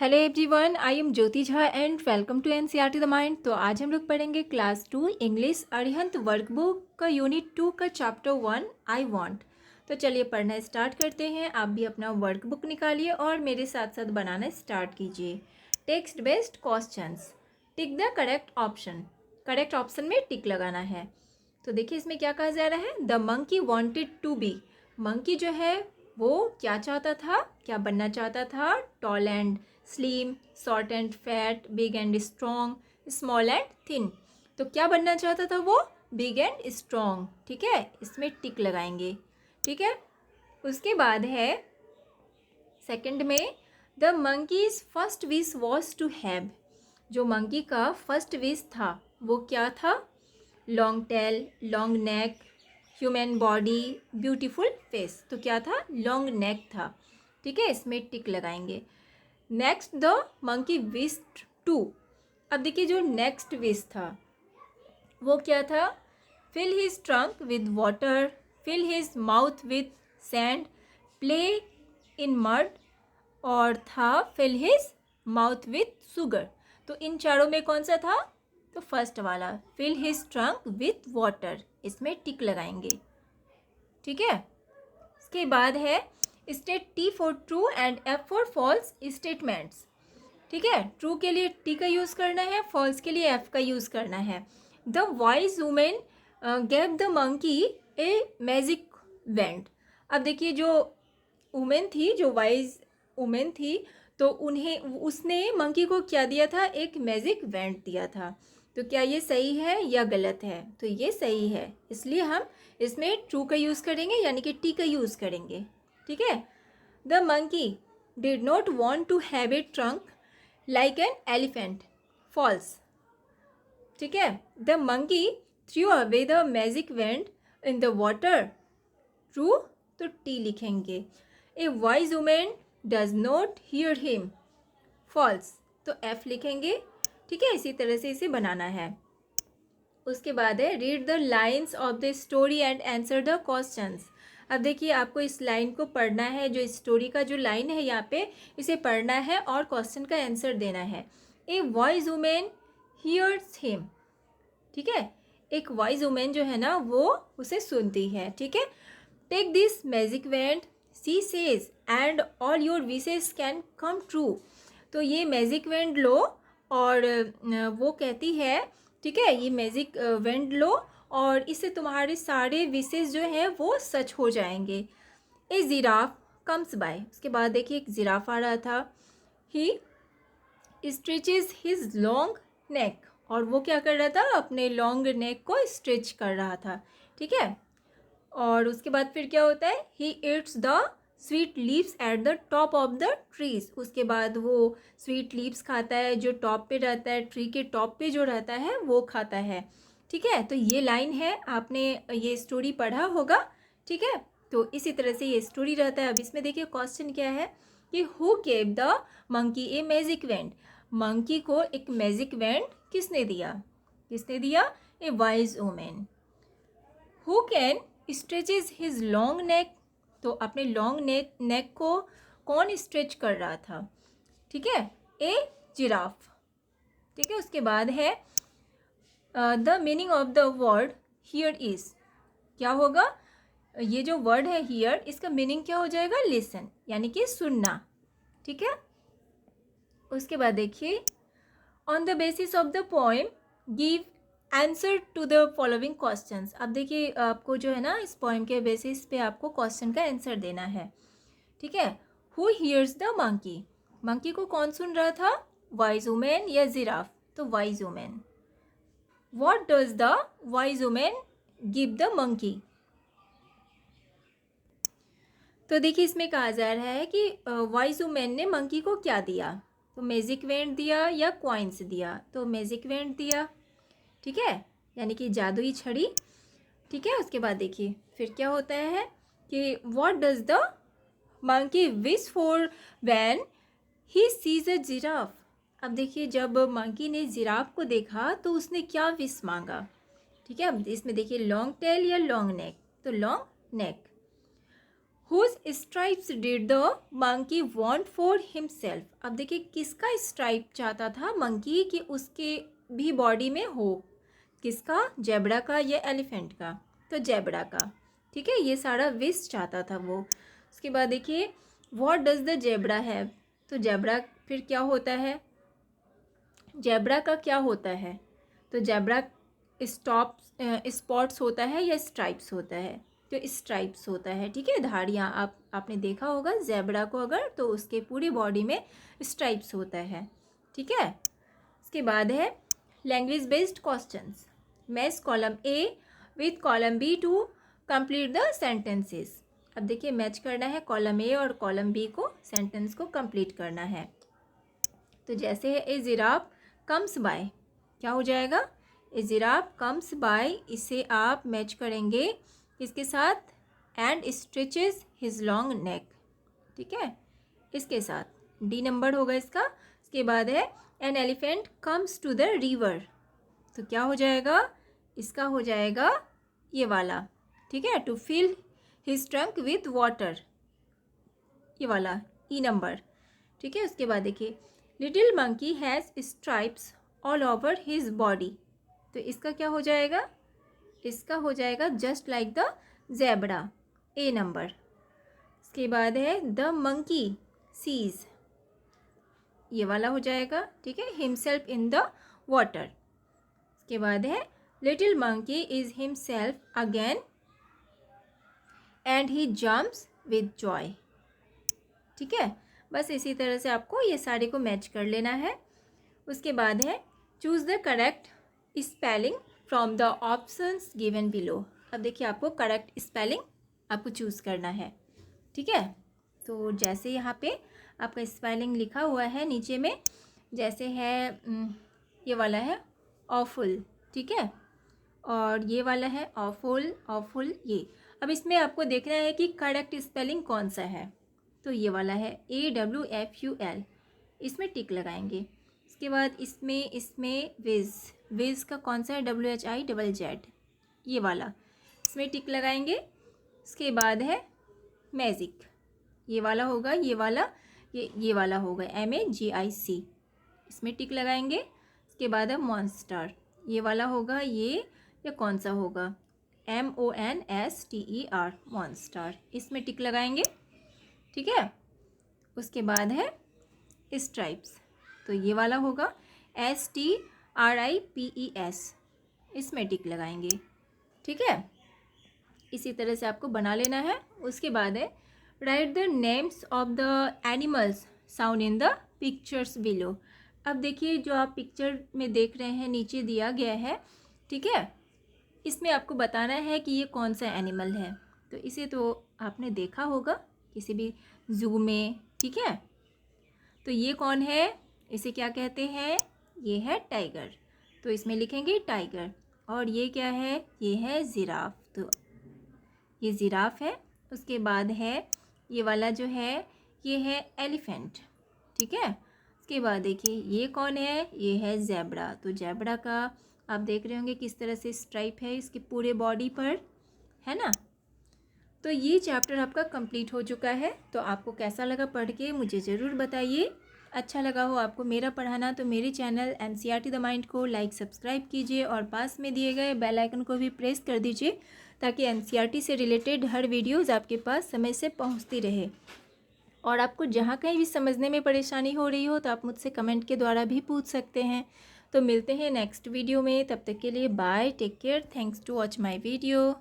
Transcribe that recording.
Hello everyone, I am Jyoti Jha and welcome to NCERT the mind. तो आज हम लोग पढ़ेंगे क्लास 2 इंग्लिश अरिहंत वर्कबुक का यूनिट 2 का चैप्टर 1 आई वांट। तो चलिए पढ़ना स्टार्ट करते हैं। आप भी अपना वर्कबुक निकालिए और मेरे साथ साथ बनाना स्टार्ट कीजिए। Text based questions, tick the correct option. Correct option में टिक लगाना है। तो देखिए इसमें क्या कहा जा रहा है, the monkey wanted to be. Monkey जो है वो क्या चाहता था, क्या बनना चाहता था? Tall and slim, short and fat, big and strong, small and thin. तो क्या बनना चाहता था वो? Big and strong. ठीक है, इसमें टिक लगाएंगे। ठीक है, उसके बाद है सेकंड में, the monkeys first wish was to have. जो मंकी का फर्स्ट विश था वो क्या था? Long tail, long neck, human body, beautiful face. तो क्या था? लॉन्ग नेक था। ठीक है, इसमें टिक लगाएंगे। Next, the monkey wished to. अब देखिए जो नेक्स्ट विश था वो क्या था? Fill his trunk with water, fill his mouth with sand, play in mud, और था fill his mouth with sugar. तो इन चारों में कौन सा था? तो फर्स्ट वाला, fill his trunk with water. इसमें टिक लगाएंगे। ठीक है, इसके बाद है state T for true and F for false statements. ठीक है, ट्रू के लिए टी का यूज़ करना है, फॉल्स के लिए एफ का यूज़ करना है। The wise women gave the monkey a magic went. अब देखिए जो वुमेन थी, जो वाइज वुमेन थी, तो उसने मंकी को क्या दिया था? एक मैजिक वेंट दिया था। तो क्या ये सही है या गलत है? तो ये सही है, इसलिए हम इसमें ट्रू का यूज़ करेंगे, यानी कि टी का यूज़ करेंगे। ठीक है, the monkey did not want to have a trunk like an elephant. False. ठीक है, the monkey threw away the magic wand in the water. True, तो टी लिखेंगे। A wise women does not hear him. False, तो F लिखेंगे। ठीक है, इसी तरह से इसे बनाना है। उसके बाद है read the lines of the story and answer the questions. अब देखिए आपको इस लाइन को पढ़ना है, जो स्टोरी का जो लाइन है यहाँ पे इसे पढ़ना है और क्वेश्चन का आंसर देना है। A wise women hears him. ठीक है, एक वॉइस वुमेन जो है ना वो उसे सुनती है। ठीक है, take this magic wand she says and all your wishes can come true. तो ये मैजिक वेंट लो और वो कहती है, ठीक है, ये मैजिक वेंट लो और इससे तुम्हारे सारे विशेस जो हैं वो सच हो जाएंगे। ए जिराफ कम्स बाय। उसके बाद देखिए एक जिराफ आ रहा था। ही स्ट्रेचेज हिज लॉन्ग नेक, और वो क्या कर रहा था? अपने लॉन्ग नेक को स्ट्रेच कर रहा था। ठीक है, और उसके बाद फिर क्या होता है? He eats the sweet leaves at the top of the trees. उसके बाद वो स्वीट लीव्स खाता है, जो टॉप पे रहता है, ट्री के टॉप पे जो रहता है वो खाता है। ठीक है, तो ये लाइन है, आपने ये स्टोरी पढ़ा होगा। ठीक है, तो इसी तरह से ये स्टोरी रहता है। अब इसमें देखिए क्वेश्चन क्या है कि who gave the monkey a magic went. Monkey को एक मैजिक वेंट किसने दिया? किसने दिया? ए wise women. Who can stretches his long neck. तो अपने लॉन्ग नेक को कौन स्ट्रेच कर रहा था? ठीक है, ए जिराफ। ठीक है, उसके बाद है the meaning of the word here is. क्या होगा? ये जो वर्ड है हियर, इसका मीनिंग क्या हो जाएगा? लिसन, यानी कि सुनना। ठीक है, उसके बाद देखिए on the basis of the poem give answer to the following questions. अब देखिए आपको जो है ना इस पोएम के बेसिस पे आपको क्वेश्चन का आंसर देना है। ठीक है, who hears the monkey. Monkey को कौन सुन रहा था? वाइज वुमेन या जिराफ? तो wise women. What does the wise women give the monkey. तो देखिए इसमें कहा जा रहा है कि वाइज वुमेन ने मंकी को क्या दिया? तो मैजिक वेंट दिया या क्वाइंस दिया? तो मैजिक वेंट दिया। ठीक है, यानी कि जादुई छड़ी। ठीक है, उसके बाद देखिए फिर क्या होता है कि what does the monkey wish for when he sees a giraffe. अब देखिए जब मंकी ने जिराफ को देखा तो उसने क्या विश मांगा? ठीक है, अब इसमें देखिए लॉन्ग टेल या लॉन्ग नेक? तो long neck. Whose stripes did the monkey want for himself. अब देखिए किसका स्ट्राइप चाहता था मंकी कि उसके भी बॉडी में हो, किसका, जेब्रा का या एलिफेंट का, तो जेब्रा का। ठीक है, ये सारा विश चाहता था वो। उसके बाद देखिए what does the zebra have, तो जेब्रा फिर क्या होता है, जेब्रा का क्या होता है, तो जेब्रा स्पॉट्स होता है या स्ट्राइप्स होता है, तो स्ट्राइप्स होता है। ठीक है, धारियाँ आपने देखा होगा जेब्रा को अगर, तो उसके पूरी बॉडी में स्ट्राइप्स होता है। ठीक है, उसके बाद है language based questions. Match column A with column B to complete the sentences. अब देखिए मैच करना है कॉलम ए और कॉलम बी को, सेंटेंस को कंप्लीट करना है। तो जैसे है ए जिराफ कम्स बाय, क्या हो जाएगा, ए जिराफ कम्स बाय, इसे आप मैच करेंगे इसके साथ, and stretches his long neck. ठीक है, इसके साथ डी नंबर होगा इसका। इसके बाद है an elephant comes to the river, तो क्या हो जाएगा, इसका हो जाएगा ये वाला। ठीक है, to fill his trunk with water, ये वाला ई नंबर। ठीक है, उसके बाद देखिए little monkey has stripes all over his body, तो इसका क्या हो जाएगा, इसका हो जाएगा just like the zebra, A number. इसके बाद है द मंकी सीज, ये वाला हो जाएगा। ठीक है, हिमसेल्फ इन द वाटर। इसके बाद है little monkey is himself again and he jumps with joy. ठीक है, बस इसी तरह से आपको ये सारे को मैच कर लेना है। उसके बाद है choose the correct spelling from the options given below. अब देखिए आपको करेक्ट स्पेलिंग आपको चूज़ करना है। ठीक है, तो जैसे यहाँ पे आपका स्पेलिंग लिखा हुआ है नीचे में, जैसे है ये वाला है ऑफुल, ठीक है, और ये वाला है ऑफुल, ऑफुल ये। अब इसमें आपको देखना है कि करेक्ट स्पेलिंग कौन सा है, तो ये वाला है AWFUL, इसमें टिक लगाएंगे। उसके बाद इसमें विज, विज का कौन सा है, WHIZZ, ये वाला, इसमें टिक लगाएंगे। उसके बाद है मैजिक, ये वाला होगा, ये वाला, ये वाला होगा MAGIC, इसमें टिक लगाएंगे। उसके बाद है मॉन्स्टर, ये वाला होगा, ये या कौन सा होगा, MONSTER, मॉन्स्टर, इसमें टिक लगाएंगे। ठीक है, उसके बाद है स्ट्राइप्स, तो ये वाला होगा STRIPES, इसमें टिक लगाएंगे। ठीक है, इसी तरह से आपको बना लेना है। उसके बाद है right the names of the animals sound in the pictures below. अब देखिए जो आप पिक्चर में देख रहे हैं नीचे दिया गया है, ठीक है, इसमें आपको बताना है कि ये कौन सा एनिमल है। तो इसे तो आपने देखा होगा किसी भी जू में, ठीक है, तो ये कौन है, इसे क्या कहते हैं, ये है टाइगर, तो इसमें लिखेंगे टाइगर। और ये क्या है, ये है जिराफ, तो ये जिराफ है। उसके बाद है ये वाला जो है, ये है एलिफेंट, ठीक है। उसके बाद देखिए ये कौन है, ये है ज़ेब्रा, तो ज़ेब्रा का आप देख रहे होंगे किस तरह से स्ट्राइप है इसके पूरे बॉडी पर, है ना। तो ये चैप्टर आपका कंप्लीट हो चुका है। तो आपको कैसा लगा पढ़ के मुझे ज़रूर बताइए। अच्छा लगा हो आपको मेरा पढ़ाना तो मेरे चैनल NCERT द माइंड को लाइक सब्सक्राइब कीजिए और पास में दिए गए बेल आइकन को भी प्रेस कर दीजिए ताकि NCERT से रिलेटेड हर वीडियोस आपके पास समय से पहुंचती रहे। और आपको जहाँ कहीं भी समझने में परेशानी हो रही हो तो आप मुझसे कमेंट के द्वारा भी पूछ सकते हैं। तो मिलते हैं नेक्स्ट वीडियो में, तब तक के लिए bye, take care, thanks to watch my video.